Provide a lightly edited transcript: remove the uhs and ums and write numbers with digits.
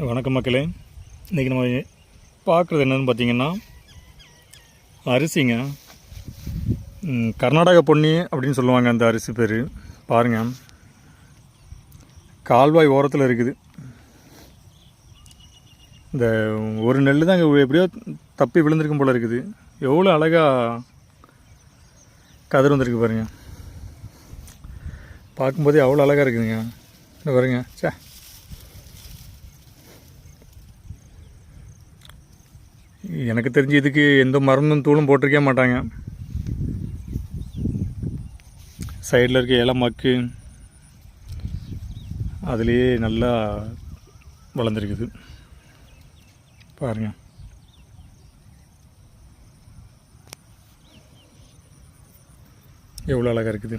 வணக்கம் மக்களே. இன்றைக்கி நம்ம பார்க்குறது என்னென்னு பார்த்தீங்கன்னா அரிசிங்க. கர்நாடக பொன்னி அப்படின்னு சொல்லுவாங்க அந்த அரிசி பேர். பாருங்கள், கால்வாய் ஓரத்தில் இருக்குது. இந்த ஒரு நெல் தான் இங்கே எப்படியோ தப்பி விழுந்திருக்கும் போல் இருக்குது. எவ்வளோ அழகாக கதிர் வந்திருக்கு பாருங்கள். பார்க்கும்போதே அவ்வளோ அழகாக இருக்குதுங்க. இந்த பாருங்க, சே எனக்கு தெரிஞ்சு இதுக்கு எந்த மருந்தும் தூளும் போட்டிருக்கே மாட்டாங்க. சைடில் இருக்க இலை மக்கு அதுலேயே நல்லா வளர்ந்துருக்குது பாருங்கள். எவ்வளோ அழகாக இருக்குது.